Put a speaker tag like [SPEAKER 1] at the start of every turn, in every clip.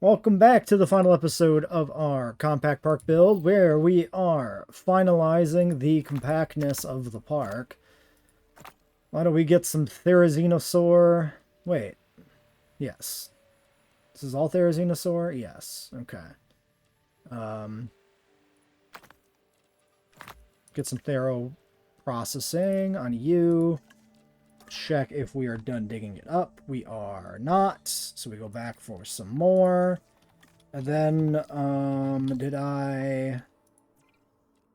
[SPEAKER 1] Welcome back to the final episode of our compact park build, where we are finalizing the compactness of the park. Why don't we get some Therizinosaur? Wait, yes. This is all Therizinosaur? Yes, okay. Get some Thero processing on you. Check if we are done digging it up. We are not, so we go back for some more. And then,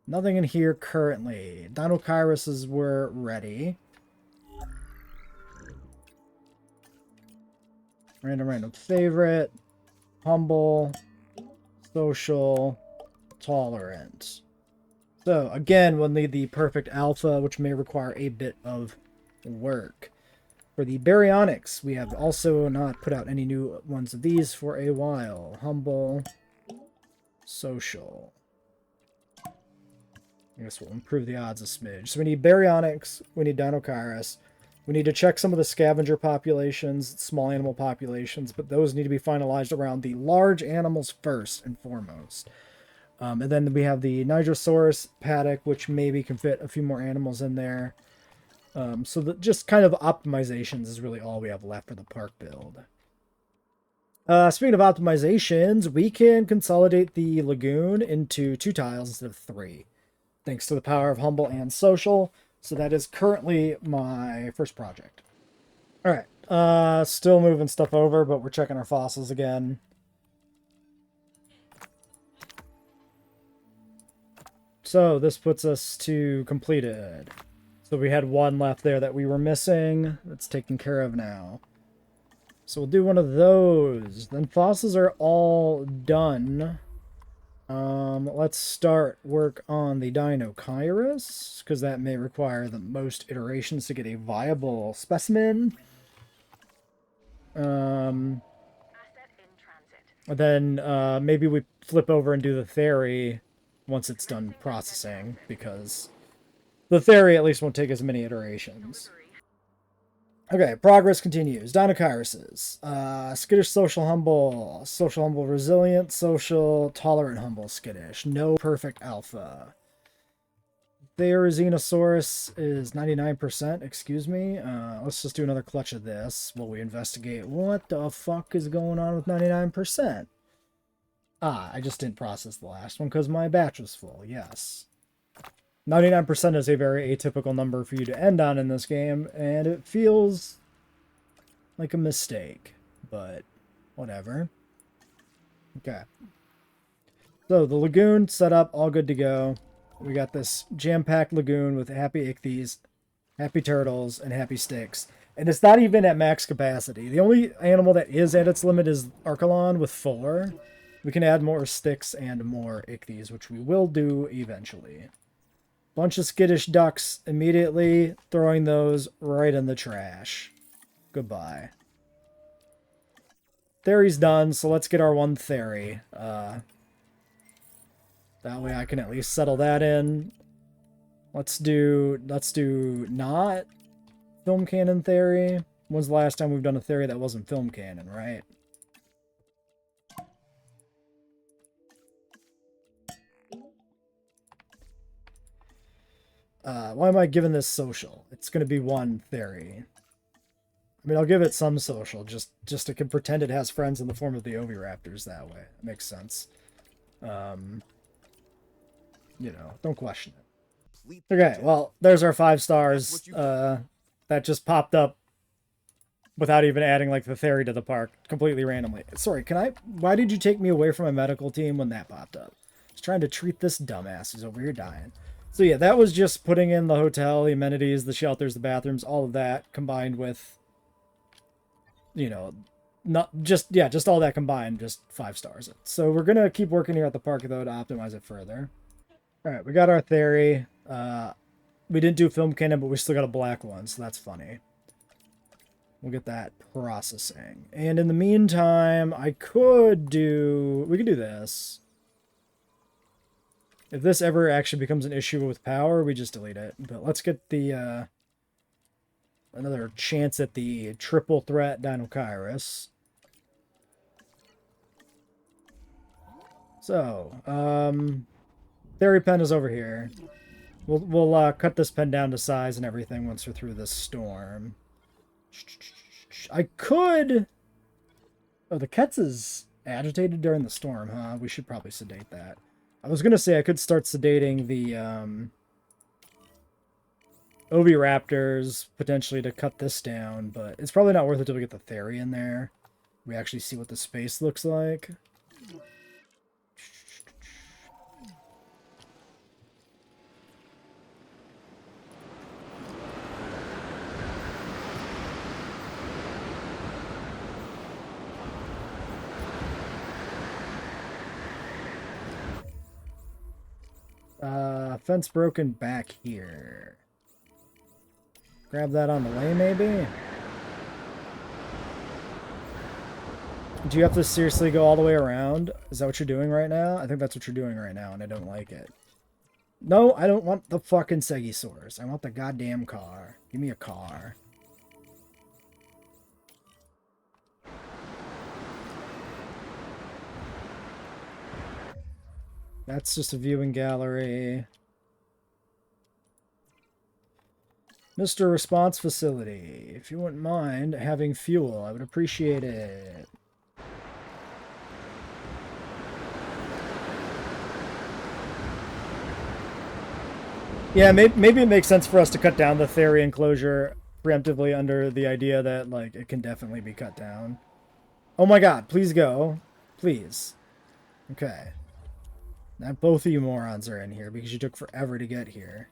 [SPEAKER 1] nothing in here currently. Dinokairuses were ready. Random favorite. Humble. Social. Tolerant. So, again, we'll need the perfect alpha, which may require a bit of work. For the baryonyx, we have also not put out any new ones of these for a while. Humble. Social. I guess we'll improve the odds a smidge. So we need baryonyx, we need Dinocairus. We need to check some of the scavenger populations, small animal populations, but those need to be finalized around the large animals first and foremost. And then we have the Nigrosaurus paddock, which maybe can fit a few more animals in there. So just kind of optimizations is really all we have left for the park build. Speaking of optimizations, we can consolidate the lagoon into 2 tiles instead of 3, thanks to the power of Humble and Social. So that is currently my first project. Alright, still moving stuff over, but we're checking our fossils again. So this puts us to completed. So we had 1 left there that we were missing. That's taken care of now. So we'll do one of those. Then fossils are all done. Let's start work on the Dinokairos, because that may require the most iterations to get a viable specimen. Then maybe we flip over and do the Theory once it's done processing, because the Theory at least won't take as many iterations. Okay, progress continues. Dinokairuses. Skittish, social, humble, resilient, social, tolerant, humble, skittish. No perfect alpha. Therizinosaurus is 99%, excuse me. Let's just do another clutch of this while we investigate what the fuck is going on with 99%. I just didn't process the last one because my batch was full, yes. 99% is a very atypical number for you to end on in this game, and it feels like a mistake, but whatever. Okay. So the lagoon set up, all good to go. We got this jam-packed lagoon with happy ichthyes, happy turtles, and happy sticks. And it's not even at max capacity. The only animal that is at its limit is Archelon with 4. We can add more sticks and more ichthyes, which we will do eventually. Bunch of skittish ducks immediately, throwing those right in the trash. Goodbye. Theory's done, so let's get our 1 theory. That way I can at least settle that in. Let's do not film canon theory. When's the last time we've done a theory that wasn't film canon, right? Why am I giving this social? It's going to be 1 theory. I mean, I'll give it some social, just to pretend it has friends in the form of the Oviraptors that way. It makes sense. You know, don't question it. Okay, well, there's our 5 stars. That just popped up without even adding, like, the theory to the park, completely randomly. Sorry, why did you take me away from my medical team when that popped up? I was trying to treat this dumbass who's over here dying. So yeah, that was just putting in the hotel, the amenities, the shelters, the bathrooms, all of that combined with, you know, just all that combined, just 5 stars. So we're gonna keep working here at the park though to optimize it further. All right, we got our theory. We didn't do film canon, but we still got a black one, so that's funny. We'll get that processing. And in the meantime, we could do this. If this ever actually becomes an issue with power, we just delete it. But let's get the another chance at the triple threat Dinokairos. So, theory pen is over here. We'll cut this pen down to size and everything once we're through this storm. I could... Oh, the Ketz is agitated during the storm, huh? We should probably sedate that. I was gonna say I could start sedating the, Oviraptors, potentially to cut this down, but it's probably not worth it till we get the Theory in there. We actually see what the space looks like. Fence broken back here. Grab that on the way, maybe? Do you have to seriously go all the way around? Is that what you're doing right now? I think that's what you're doing right now, and I don't like it. No, I don't want the fucking Stegosaurus. I want the goddamn car. Give me a car. That's just a viewing gallery. Mr. Response Facility, if you wouldn't mind having fuel, I would appreciate it. Yeah, maybe it makes sense for us to cut down the Theory enclosure preemptively under the idea that, like, it can definitely be cut down. Oh my god, please go. Please. Okay. Now both of you morons are in here because you took forever to get here.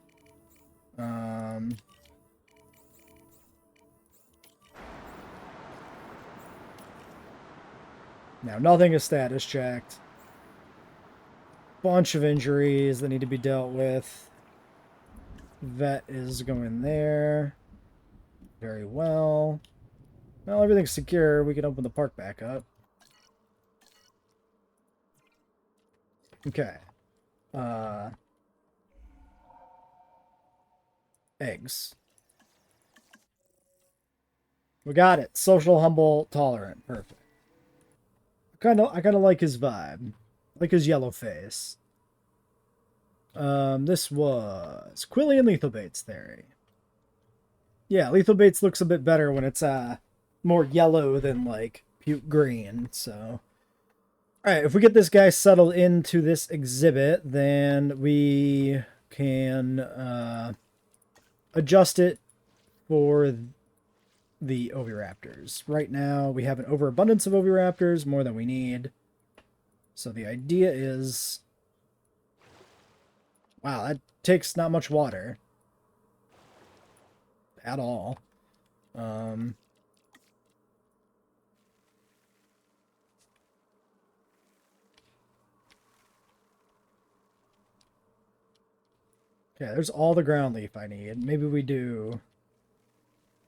[SPEAKER 1] Now, nothing is status checked. Bunch of injuries that need to be dealt with. Vet is going there. Very well. Well, everything's secure. We can open the park back up. Okay. Eggs. We got it. Social, humble, tolerant. Perfect. I kind of like his vibe. Like his yellow face. This was Quillian Lethal Bait's Theory. Yeah, Lethal Bait's looks a bit better when it's more yellow than like puke green, so. Alright, if we get this guy settled into this exhibit, then we can adjust it for the Oviraptors. Right now, we have an overabundance of Oviraptors, more than we need. So the idea is... Wow, that takes not much water. At all. Okay, there's all the ground leaf I need. Maybe we do...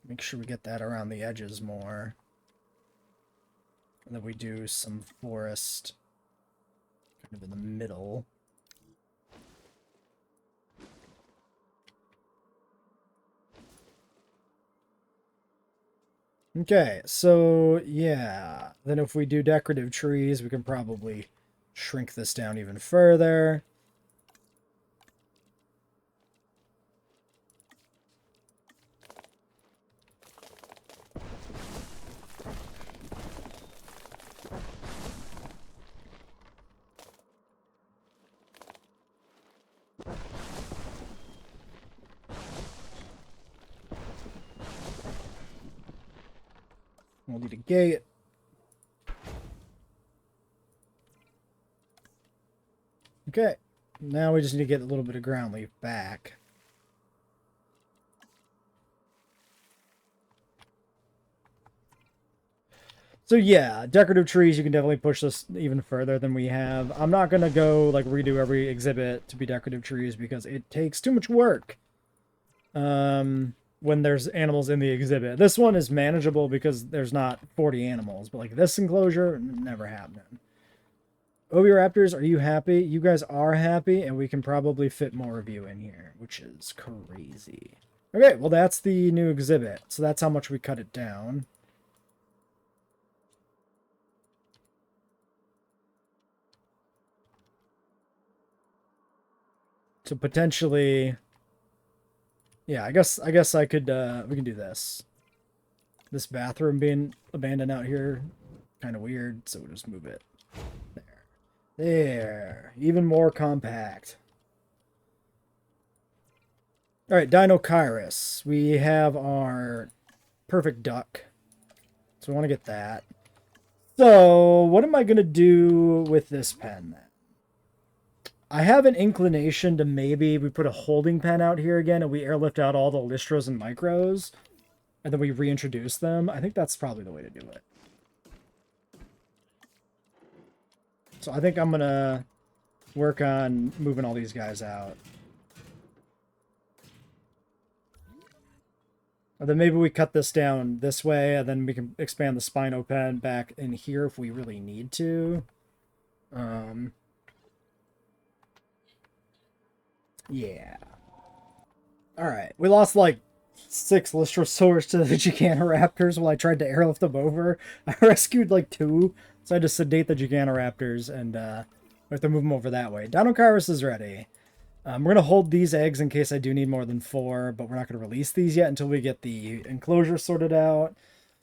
[SPEAKER 1] Make sure we get that around the edges more. And then we do some forest kind of in the middle. Okay, so yeah. Then if we do decorative trees, we can probably shrink this down even further. We'll need a gate. Okay, now we just need to get a little bit of ground leaf back. So yeah, decorative trees, you can definitely push this even further than we have. I'm not going to go like redo every exhibit to be decorative trees because it takes too much work. When there's animals in the exhibit. This one is manageable because there's not 40 animals, but like this enclosure, never happening. Oviraptors, are you happy? You guys are happy, and we can probably fit more of you in here, which is crazy. Okay, well that's the new exhibit, so that's how much we cut it down. to potentially... Yeah, I guess I could, we can do this. This bathroom being abandoned out here, kind of weird, so we'll just move it. There. Even more compact. Alright, Dino Kairos. We have our perfect duck. So we want to get that. So, what am I going to do with this pen then? I have an inclination to maybe we put a holding pen out here again and we airlift out all the Listros and Micros. And then we reintroduce them. I think that's probably the way to do it. So I think I'm going to work on moving all these guys out. Or then maybe we cut this down this way, and then we can expand the Spino pen back in here if we really need to. Yeah. Alright, we lost like 6 Lystrosaurs to the Gigantoraptors while I tried to airlift them over. I rescued like 2, so I had to sedate the Gigantoraptors, and we have to move them over that way. Dinokairos is ready. We're going to hold these eggs in case I do need more than 4, but we're not going to release these yet until we get the enclosure sorted out.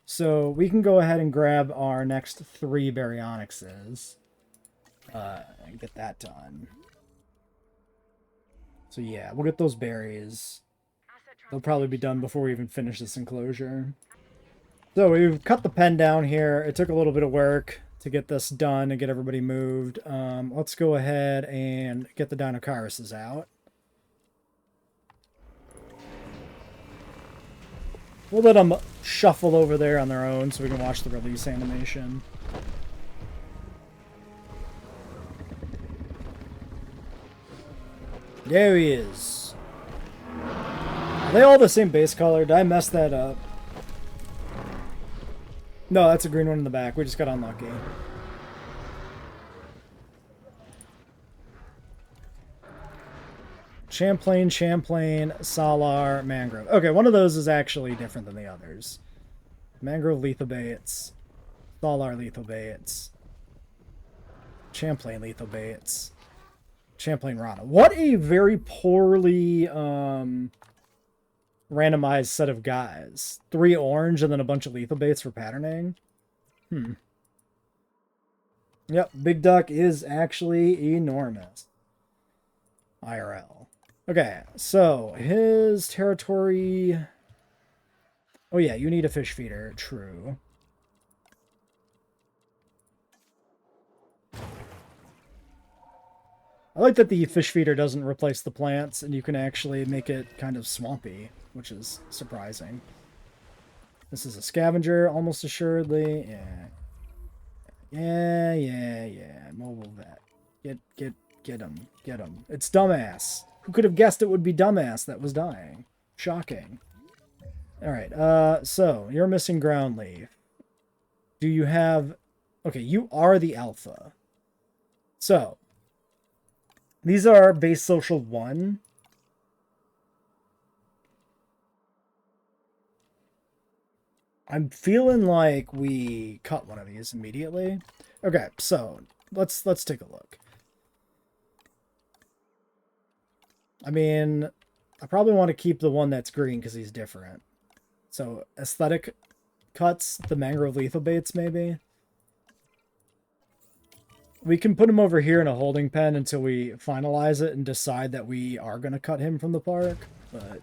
[SPEAKER 1] So we can go ahead and grab our next 3 Baryonyxes and get that done. So yeah, we'll get those berries. They'll probably be done before we even finish this enclosure. So we've cut the pen down here. It took a little bit of work to get this done and get everybody moved. Let's go ahead and get the Dinokairos out. We'll let them shuffle over there on their own so we can watch the release animation. There he is. Are they all the same base color? Did I mess that up? No, that's a green one in the back. We just got unlucky. Champlain, Salar, Mangrove. Okay, one of those is actually different than the others. Mangrove lethal baits. Salar lethal baits. Champlain lethal baits. Champlain Rana. What a very poorly randomized set of guys. 3 orange and then a bunch of lethal baits for patterning. Yep, Big Duck is actually enormous. IRL. Okay, so his territory... Oh yeah, you need a fish feeder. True. I like that the fish feeder doesn't replace the plants, and you can actually make it kind of swampy, which is surprising. This is a scavenger, almost assuredly. Yeah. Mobile vet. Get him. It's Dumbass. Who could have guessed it would be Dumbass that was dying? Shocking. Alright, so, you're missing ground leaf. Do you have... Okay, you are the alpha. So... These are base social 1. I'm feeling like we cut one of these immediately. Okay, so let's take a look. I mean, I probably want to keep the one that's green because he's different. So aesthetic cuts, the mangrove lethal baits maybe. We can put him over here in a holding pen until we finalize it and decide that we are going to cut him from the park. But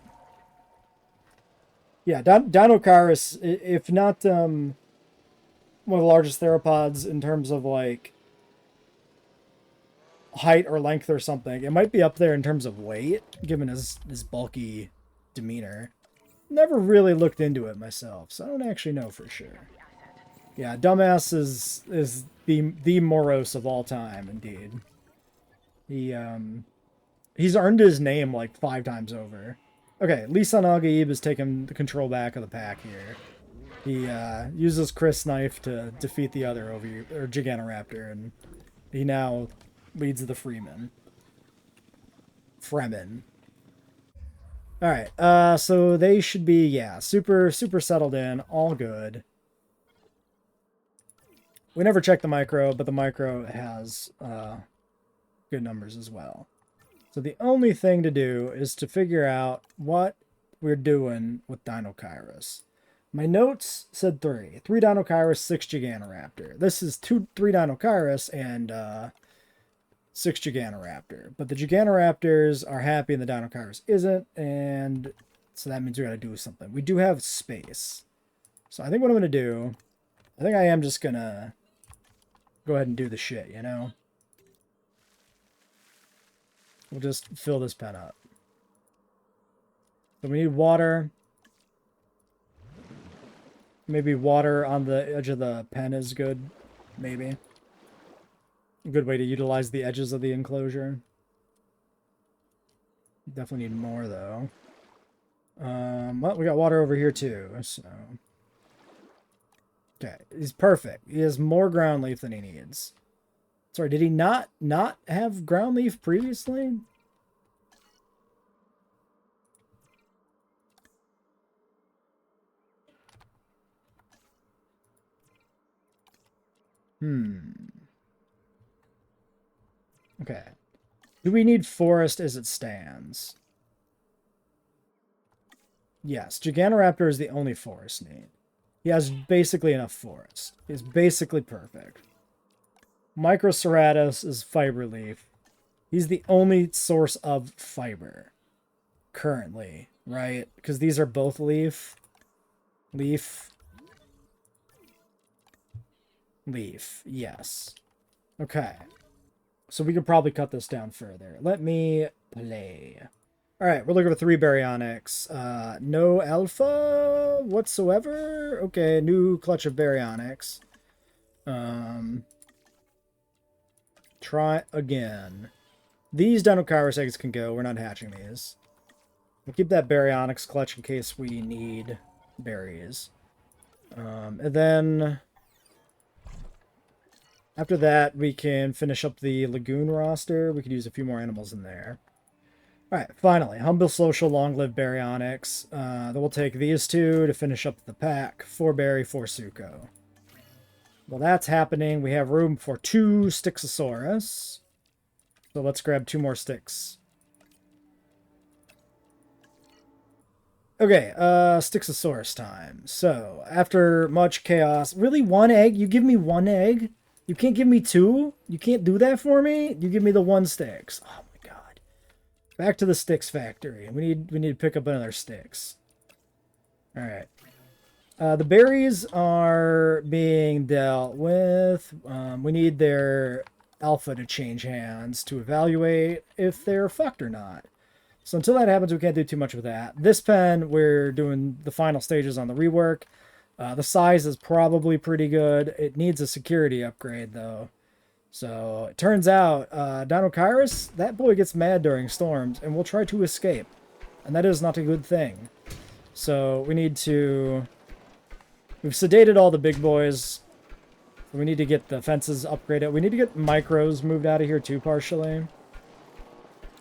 [SPEAKER 1] yeah, Dinokairos, if not one of the largest theropods in terms of like height or length or something, it might be up there in terms of weight, given his bulky demeanor. Never really looked into it myself, so I don't actually know for sure. Yeah, Dumbass is the morose of all time, indeed. He's earned his name like 5 times over. Okay, Lisan Al-Gaib has taken the control back of the pack here. He uses Chris Knife to defeat the other Gigantoraptor, and he now leads the Fremen. Alright, so they should be, yeah, super settled in, all good. We never checked the micro, but the micro has good numbers as well. So the only thing to do is to figure out what we're doing with Dinokairos. My notes said 3. 3 Dinokairos, 6 Giganoraptor. This is 3 Dinokairos and 6 Giganoraptor. But the Giganoraptors are happy and the Dinokairos isn't, and so that means we gotta do something. We do have space. So I think what I'm gonna do, I think I am just gonna go ahead and do the shit, you know? We'll just fill this pen up. So we need water. Maybe water on the edge of the pen is good. Maybe. A good way to utilize the edges of the enclosure. Definitely need more, though. Well, we got water over here, too. So. Okay, he's perfect. He has more ground leaf than he needs. Sorry, did he not have ground leaf previously? Okay. Do we need forest as it stands? Yes, Giganoraptor is the only forest need. He has basically enough forest. He's basically perfect. Microceratus is fiber leaf. He's the only source of fiber currently, right? Because these are both leaf. Leaf. Leaf, yes. Okay. So we could probably cut this down further. Let me play. Alright, we're looking for 3 baryonics. No alpha whatsoever. Okay, new clutch of baryonics. Try again. These Dinokairos eggs can go. We're not hatching these. We'll keep that baryonics clutch in case we need berries. And then after that, we can finish up the lagoon roster. We could use a few more animals in there. Alright, finally, Humble Social, Long-Lived Baryonics. Then we'll take these 2 to finish up the pack. 4 berry, 4 suco. Well, that's happening. We have room for 2 Styxosaurus. So let's grab 2 more sticks. Okay, Styxosaurus time. So, after much chaos... Really, 1 egg? You give me 1 egg? You can't give me 2? You can't do that for me? You give me the 1 Styx. Oh my god. Back to the Styx factory. We need to pick up another Styx. Alright. The berries are being dealt with. We need their alpha to change hands to evaluate if they're fucked or not. So until that happens, we can't do too much with that. This pen, we're doing the final stages on the rework. The size is probably pretty good. It needs a security upgrade, though. So it turns out, Dinokairos, that boy gets mad during storms and will try to escape. And that is not a good thing. So we need to... We've sedated all the big boys. We need to get the fences upgraded. We need to get micros moved out of here too, partially.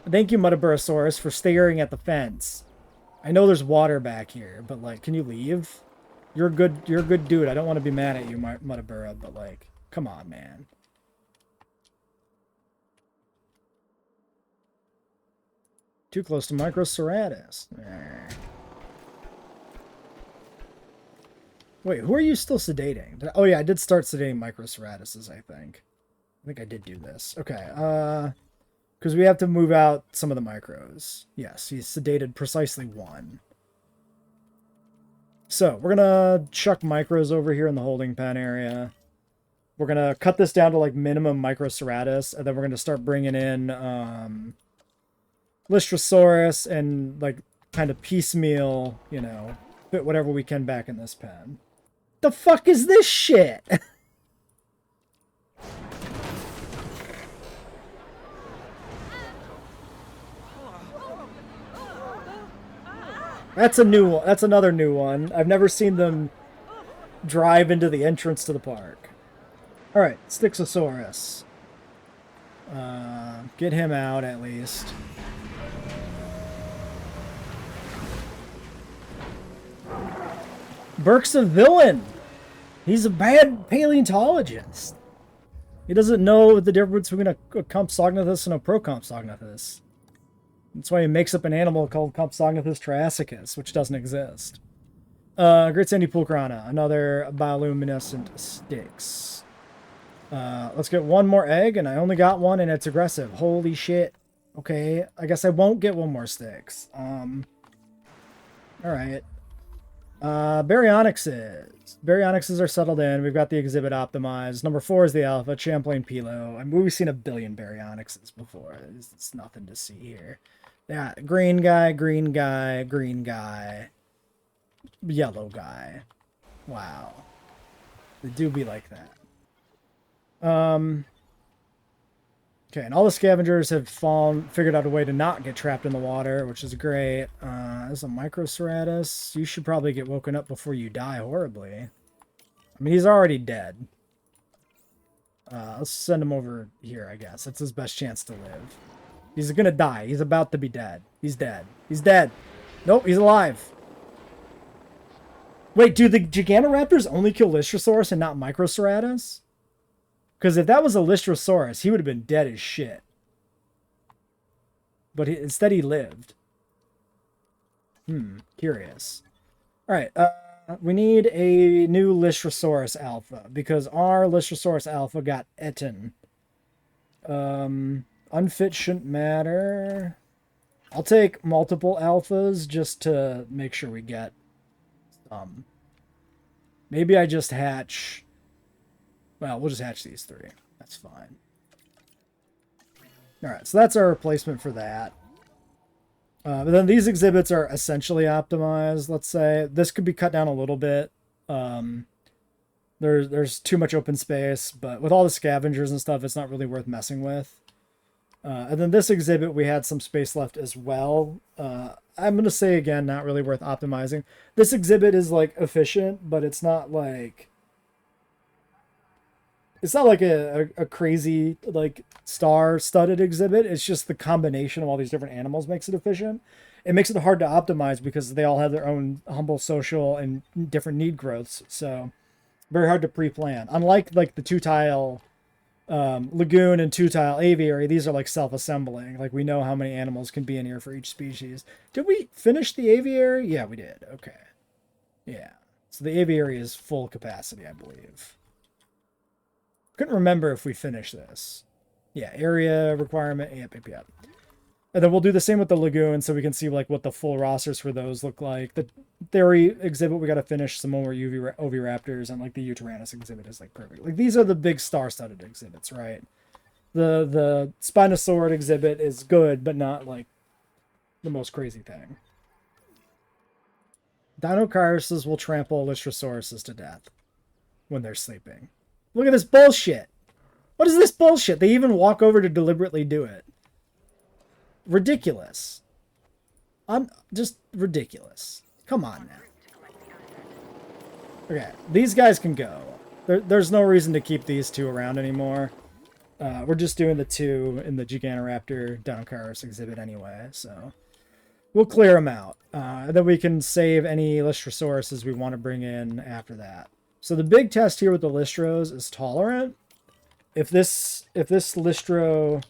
[SPEAKER 1] Thank you, Mudaburasaurus, for staring at the fence. I know there's water back here, but, like, can you leave? You're a good dude. I don't want to be mad at you, Mudabura, but, like, come on, man. Too close to Microceratus. Wait, who are you still sedating? Oh yeah, I did start sedating Microceratuses, I think. I think I did do this. Okay, because we have to move out some of the micros. Yes, he's sedated precisely 1. So, we're gonna chuck micros over here in the holding pen area. We're gonna cut this down to, like, minimum Microceratus, and then we're gonna start bringing in, Lystrosaurus and, like, kind of piecemeal, you know, fit whatever we can back in this pen. The fuck is this shit? That's a new one. That's another new one. I've never seen them drive into the entrance to the park. Alright, Styxosaurus. Get him out at least. Burke's a villain. He's a bad paleontologist. He doesn't know the difference between a Compsognathus and a Procompsognathus. That's why he makes up an animal called Compsognathus triassicus, which doesn't exist. Great Sandy Pulcrana, another bioluminescent Styx. Let's get one more egg, and I only got one, and it's aggressive. Holy shit. Okay, I guess I won't get one more Styx. Alright. Baryonyxes. Baryonyxes are settled in. We've got the exhibit optimized. Number 4 is the alpha, Champlain Pilo. I mean, we've seen a billion Baryonyxes before. It's nothing to see here. Yeah, green guy, green guy, green guy. Yellow guy. Wow. They do be like that. Okay, and all the scavengers have figured out a way to not get trapped in the water, which is great. There's a Microceratus. You should probably get woken up before you die horribly. I mean, he's already dead. Let's send him over here, I guess. That's his best chance to live. He's gonna die. He's about to be dead. He's dead. He's dead. Nope, he's alive. Wait, do the Gigantoraptors only kill Lystrosaurus and not Microceratus? Because if that was a Lystrosaurus, he would have been dead as shit. But instead he lived. Curious. Alright, we need a new Lystrosaurus alpha. Because our Lystrosaurus alpha got eaten. Unfit shouldn't matter. I'll take multiple alphas just to make sure we get some. Maybe I just hatch... Well, we'll just hatch these 3. That's fine. Alright, so that's our replacement for that. But then these exhibits are essentially optimized, let's say. This could be cut down a little bit. There's too much open space, but with all the scavengers and stuff, it's not really worth messing with. And then this exhibit, we had some space left as well. I'm going to say, again, not really worth optimizing. This exhibit is, like, efficient, but it's not, like... It's not like a crazy, like, star-studded exhibit. It's just the combination of all these different animals makes it efficient. It makes it hard to optimize because they all have their own humble social and different need growths. So, very hard to pre-plan. Unlike, like, the two-tile lagoon and two-tile aviary, these are, like, self-assembling. Like, we know how many animals can be in here for each species. Did we finish the aviary? Yeah, we did. Okay. Yeah. So, the aviary is full capacity, I believe. Couldn't remember if we finished this. Yeah, area requirement. Yep. And then we'll do the same with the lagoon so we can see like what the full rosters for those look like. The theory exhibit, we got to finish some more Oviraptors, and like the Utyrannus exhibit is like perfect. Like these are the big star-studded exhibits, right? The Spinosaurid exhibit is good, but not like the most crazy thing. Dinochiruses will trample Lystrosaurus to death when they're sleeping. Look at this bullshit. What is this bullshit? They even walk over to deliberately do it. Ridiculous. I'm just ridiculous. Come on now. Okay, these guys can go. There's no reason to keep these 2 around anymore. We're just doing the 2 in the Gigantoraptor Dinochirus exhibit anyway, so we'll clear them out. And then we can save any Lystrosaurus we want to bring in after that. So the big test here with the Lystros is tolerant. If this Lystro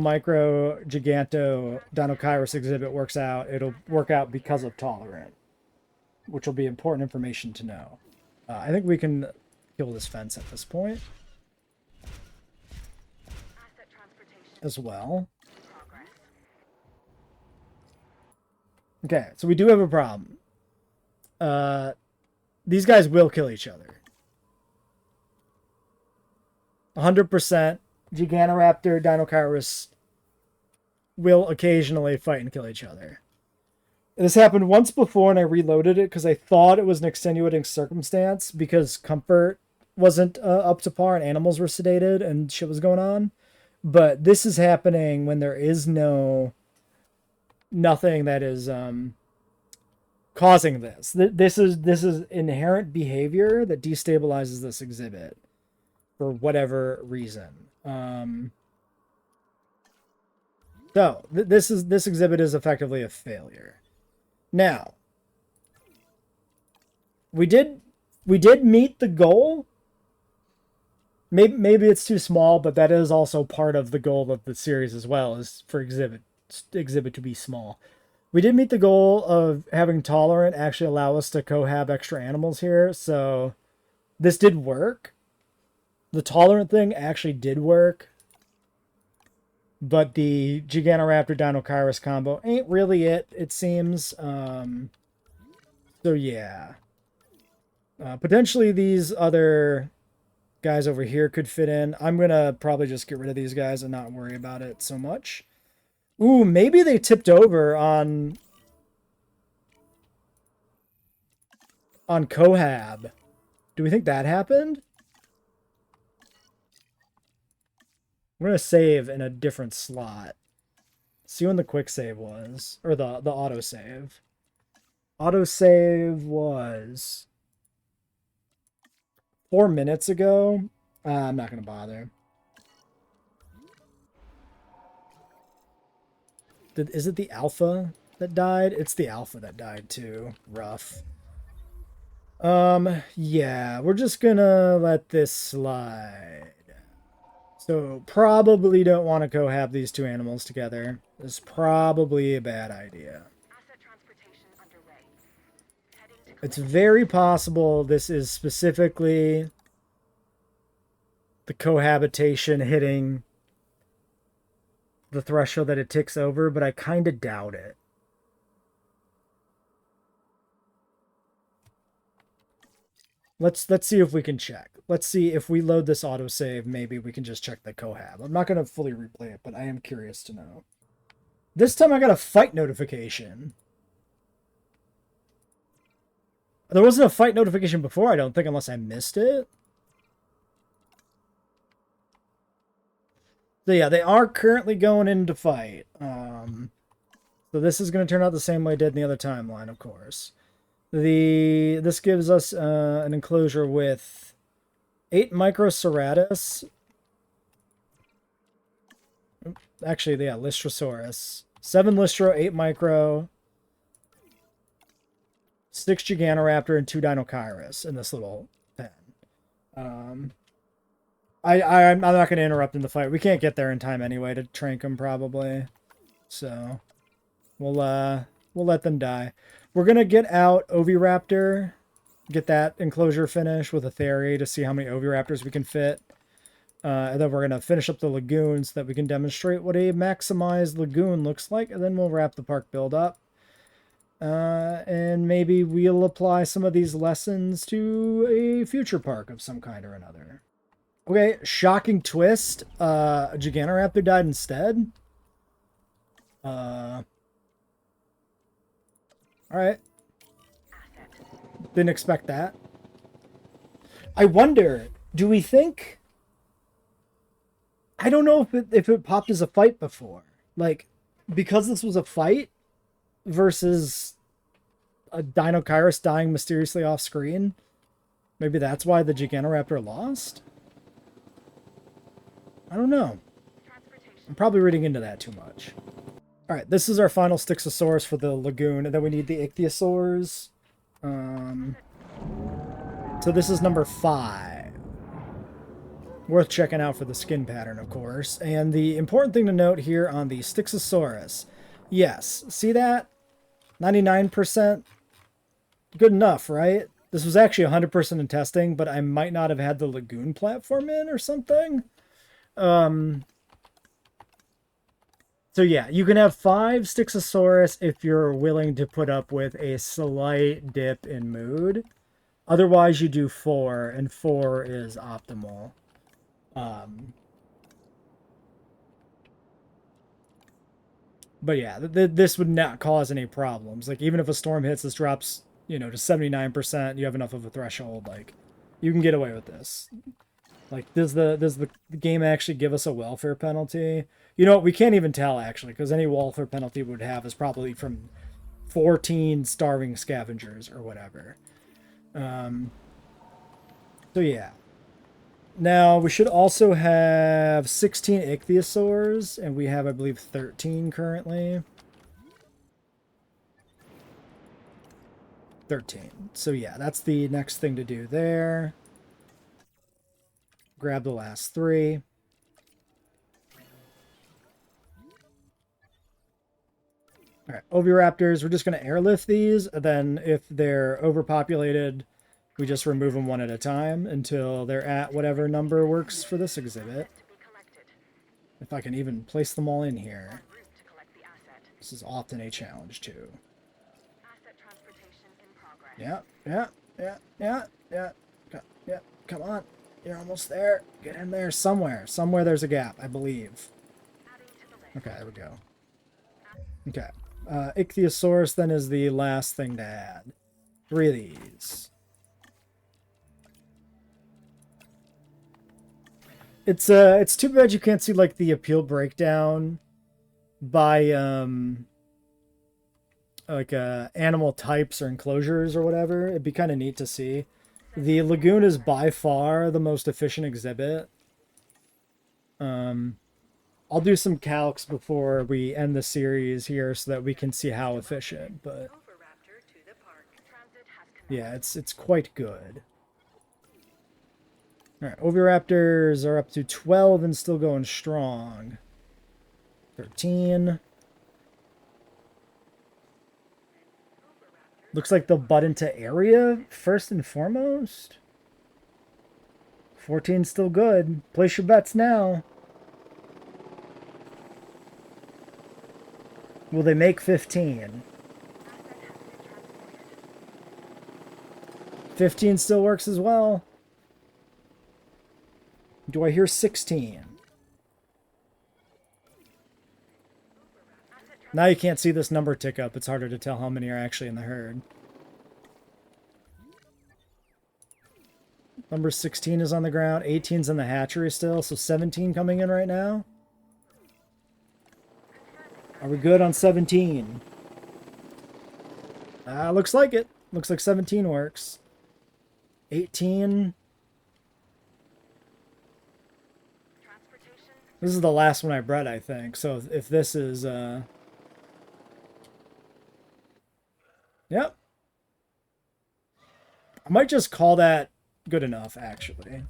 [SPEAKER 1] Micro Giganto Dinochirus exhibit works out, it'll work out because of tolerant, which will be important information to know. I think we can kill this fence at this point as well. Okay, so we do have a problem. These guys will kill each other. 100% Gigantoraptor, Dinochirus will occasionally fight and kill each other. This happened once before and I reloaded it because I thought it was an extenuating circumstance because comfort wasn't up to par and animals were sedated and shit was going on. But this is happening when there is nothing that is causing this. This is inherent behavior that destabilizes this exhibit for whatever reason. So this exhibit is effectively a failure. Now, we did meet the goal. Maybe it's too small, but that is also part of the goal of the series as well, is for exhibit exhibit to be small. We did meet the goal of having tolerant actually allow us to cohab extra animals here, so this did work. The tolerant thing actually did work, but the Giganoraptor Dinochirus combo ain't really it seems. So yeah. Potentially these other guys over here could fit in. I'm going to probably just get rid of these guys and not worry about it so much. Ooh, maybe they tipped over on Cohab. Do we think that happened? I'm going to save in a different slot. See when the quick save was. Or the auto save. Auto save was 4 minutes ago. I'm not going to bother. Is it the alpha that died? It's the alpha that died too. Rough. Yeah, we're just gonna let this slide. So probably don't want to cohab these two animals together. This is probably a bad idea. It's very possible this is specifically the cohabitation hitting the threshold that it ticks over, but I kind of doubt it. Let's see if we can check. Let's see if we load this autosave, maybe we can just check the cohab. I'm not going to fully replay it, but I am curious to know. This time I got a fight notification. There wasn't a fight notification before, I don't think, unless I missed it. So yeah, they are currently going into fight. So this is going to turn out the same way it did in the other timeline, of course. This gives us an enclosure with 8 Microceratus. Actually, yeah, Lystrosaurus. 7 Lystro, 8 Micro, 6 Giganoraptor, and 2 Dinochirus in this little pen. I'm not going to interrupt in the fight. We can't get there in time anyway to trank them, probably. So, we'll let them die. We're going to get out Oviraptor, get that enclosure finished with a Theory to see how many Oviraptors we can fit. And then we're going to finish up the lagoon so that we can demonstrate what a maximized lagoon looks like. And then we'll wrap the park build up. And maybe we'll apply some of these lessons to a future park of some kind or another. Okay, shocking twist. A Giganoraptor died instead. Alright. Didn't expect that. I wonder, do we think... I don't know if it popped as a fight before. Like, because this was a fight versus a Dinochirus dying mysteriously off screen, maybe that's why the Giganoraptor lost? I don't know. I'm probably reading into that too much. Alright, this is our final Styxosaurus for the lagoon, and then we need the Ichthyosaurs. So this is number 5. Worth checking out for the skin pattern, of course. And the important thing to note here on the Styxosaurus, yes, see that? 99%? Good enough, right? This was actually 100% in testing, but I might not have had the lagoon platform in or something. So yeah, you can have 5 Styxosaurus if you're willing to put up with a slight dip in mood. Otherwise, you do 4, and 4 is optimal. But yeah, this would not cause any problems. Like, even if a storm hits, this drops, you know, to 79%, you have enough of a threshold, like, you can get away with this. Like, does the game actually give us a welfare penalty? You know what, we can't even tell, actually, because any welfare penalty we would have is probably from 14 starving scavengers or whatever. So yeah. Now, we should also have 16 Ichthyosaurs, and we have, I believe, 13 currently. 13. So yeah, that's the next thing to do there. Grab the last 3. All right, oviraptors, we're just going to airlift these. And then if they're overpopulated, we just remove them one at a time until they're at whatever number works for this exhibit. If I can even place them all in here. This is often a challenge, too. Yeah. Come on. You're almost there. Get in there somewhere. Somewhere there's a gap, I believe. Okay, there we go. Okay. Ichthyosaurus then is the last thing to add. 3 of these. It's too bad you can't see like the appeal breakdown by animal types or enclosures or whatever. It'd be kind of neat to see. The lagoon is by far the most efficient exhibit. I'll do some calcs before we end the series here so that we can see how efficient, but yeah, it's quite good. Alright, oviraptors are up to 12 and still going strong. 13. Looks like they'll butt into area first and foremost. 14 still good. Place your bets now. Will they make 15? 15 still works as well. Do I hear 16? Now you can't see this number tick up. It's harder to tell how many are actually in the herd. Number 16 is on the ground. 18's in the hatchery still. So 17 coming in right now. Are we good on 17? Looks like it. Looks like 17 works. 18. This is the last one I bred, I think. So if this is, yep. I might just call that good enough, actually.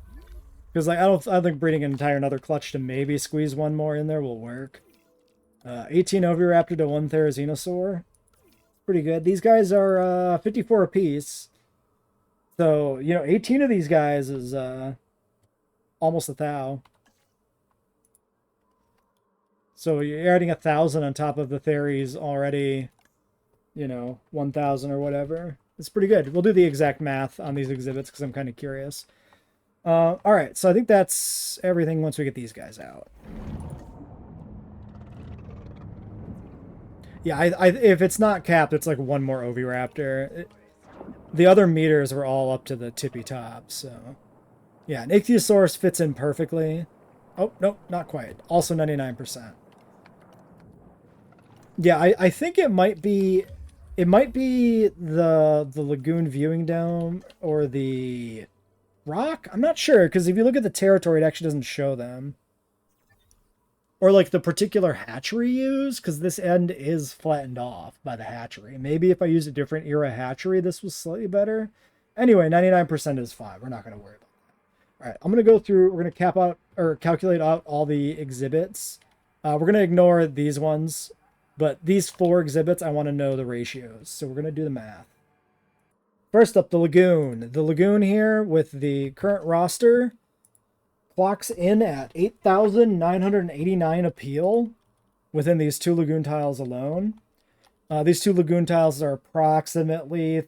[SPEAKER 1] Because like, I don't think breeding an entire another clutch to maybe squeeze one more in there will work. 18 oviraptor to 1 therizinosaur. Pretty good. These guys are 54 apiece. So, you know, 18 of these guys is almost 1,000. So you're adding 1,000 on top of the theories already, you know, 1,000 or whatever. It's pretty good. We'll do the exact math on these exhibits because I'm kind of curious. All right, so I think that's everything once we get these guys out. Yeah, if it's not capped, it's like 1 more oviraptor. The other meters were all up to the tippy top, so... Yeah, an Ichthyosaurus fits in perfectly. Oh, nope, not quite. Also 99%. Yeah, I think it might be the lagoon viewing dome or the rock. I'm not sure, because if you look at the territory, it actually doesn't show them. Or like the particular hatchery used, because this end is flattened off by the hatchery. Maybe if I used a different era hatchery, this was slightly better. Anyway, 99% is fine. We're not going to worry about that. All right, I'm going to go through, we're going to cap out or calculate out all the exhibits. We're going to ignore these ones, but these 4 exhibits, I want to know the ratios. So we're going to do the math. First up, the lagoon. The lagoon here with the current roster clocks in at 8,989 appeal within these 2 lagoon tiles alone. These 2 lagoon tiles are approximately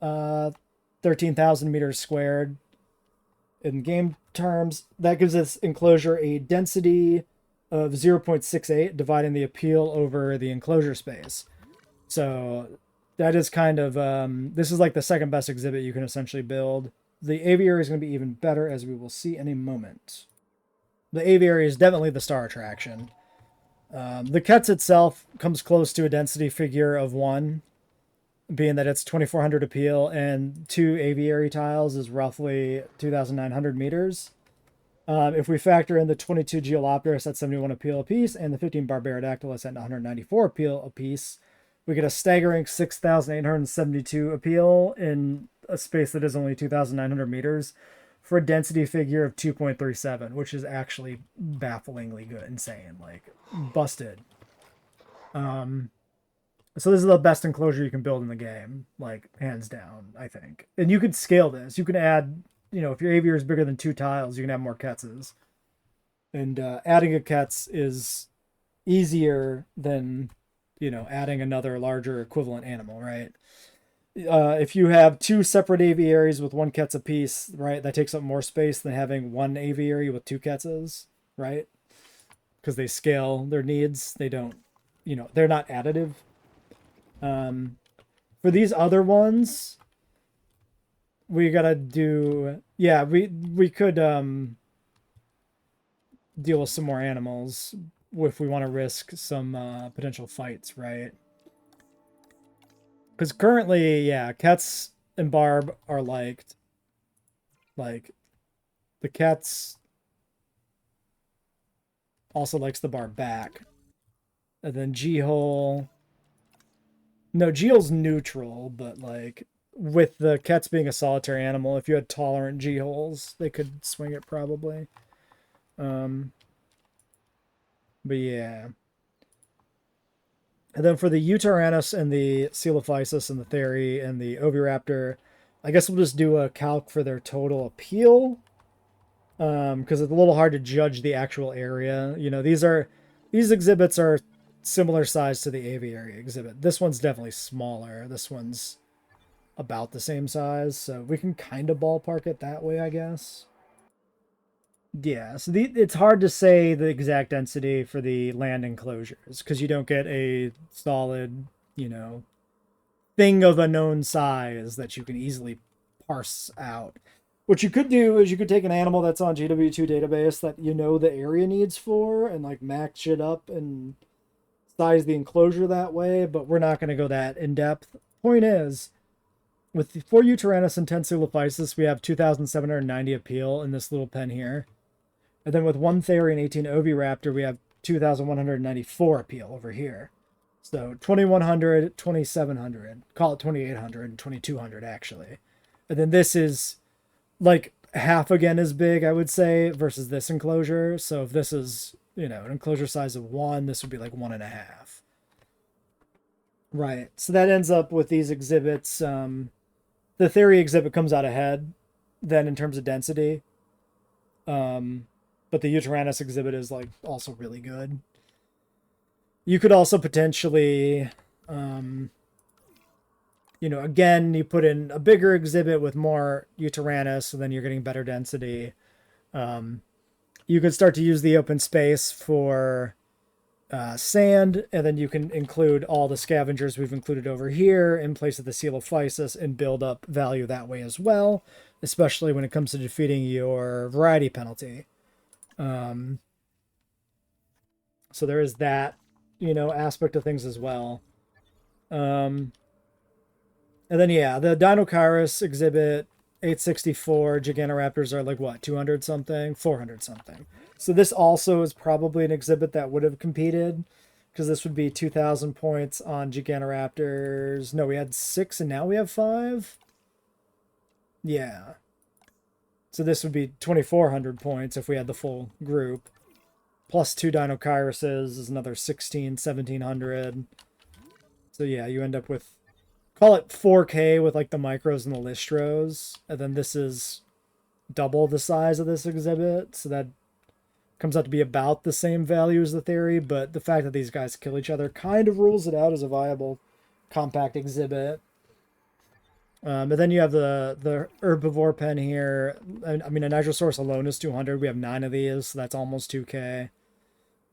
[SPEAKER 1] 13,000 meters squared. In game terms, that gives this enclosure a density of 0.68, dividing the appeal over the enclosure space. So that is kind of, this is like the second best exhibit you can essentially build. The aviary is going to be even better, as we will see in a moment. The aviary is definitely the star attraction. The Ketz itself comes close to a density figure of 1, being that it's 2,400 appeal, and 2 aviary tiles is roughly 2,900 meters. If we factor in the 22 Geolopterus at 71 appeal apiece, and the 15 Barbaridactylus at 194 appeal apiece, we get a staggering 6,872 appeal in a space that is only 2,900 meters for a density figure of 2.37, which is actually bafflingly good, insane, like busted. So this is the best enclosure you can build in the game, like hands down, I think. And you could scale this. You can add, you know, if your aviary is bigger than 2 tiles, you can have more Ketzes. And adding a Ketz is easier than, you know, adding another larger equivalent animal, right? If you have 2 separate aviaries with 1 Ketz apiece, right, that takes up more space than having 1 aviary with 2 Ketzes, right? Because they scale their needs. They don't, you know, they're not additive. For these other ones, we gotta do, yeah, we could deal with some more animals if we want to risk some potential fights, right? Because currently, yeah, Ketz and Barb are liked. Like, the Ketz also likes the Barb back. And then G-Hole... No, G-Hole's neutral, but, like, with the Ketz being a solitary animal, if you had tolerant G-Holes, they could swing it probably. But yeah. And then for the Utaranus and the Coelophysis and the Theri and the Oviraptor, I guess we'll just do a calc for their total appeal. Because it's a little hard to judge the actual area. You know, these exhibits are similar size to the aviary exhibit. This one's definitely smaller. This one's about the same size, so we can kind of ballpark it that way, I guess. Yeah, so it's hard to say the exact density for the land enclosures because you don't get a solid, you know, thing of a known size that you can easily parse out. What you could do is you could take an animal that's on JWE2 database that you know the area needs for and like match it up and size the enclosure that way, but we're not going to go that in depth. Point is, with the 4 Utaranus and 10 Coelophysis, we have 2,790 appeal in this little pen here. And then with 1 Theri and 18 Oviraptor, we have 2,194 appeal over here. So 2,100, 2,700, call it 2,800, and 2,200 actually. And then this is like half again as big, I would say, versus this enclosure. So if this is, you know, an enclosure size of 1, this would be like 1.5. Right. So that ends up with these exhibits. The Theri exhibit comes out ahead then in terms of density. But the Utaranus exhibit is like also really good. You could also potentially, you know, again, you put in a bigger exhibit with more Utaranus, so then you're getting better density. You could start to use the open space for sand, and then you can include all the scavengers we've included over here in place of the Coelophysis and build up value that way as well, especially when it comes to defeating your variety penalty. So there is that, you know, aspect of things as well. And then, yeah, the Deinonychus exhibit, 864, Gigantoraptors are like, what, 200 something? 400 something. So this also is probably an exhibit that would have competed, because this would be 2,000 points on Gigantoraptors. No, we had 6 and now we have 5? Yeah. So this would be 2,400 points if we had the full group. Plus 2 Deinocheirus is another 1,700. So yeah, you end up with, call it 4K with like the micros and the listros. And then this is double the size of this exhibit. So that comes out to be about the same value as the Theri. But the fact that these guys kill each other kind of rules it out as a viable compact exhibit. But then you have the herbivore pen here. I mean, a Nitrosaurus alone is 200. We have 9 of these, so that's almost 2K.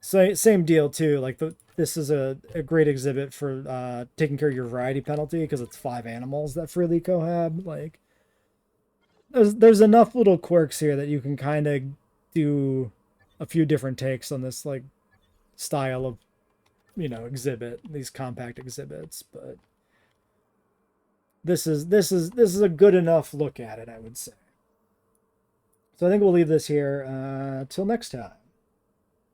[SPEAKER 1] So same deal too. Like this is a great exhibit for taking care of your variety penalty because it's 5 animals that freely cohab. Like there's enough little quirks here that you can kind of do a few different takes on this like style of, you know, exhibit, these compact exhibits, but this is a good enough look at it, I would say. So I think we'll leave this here till next time.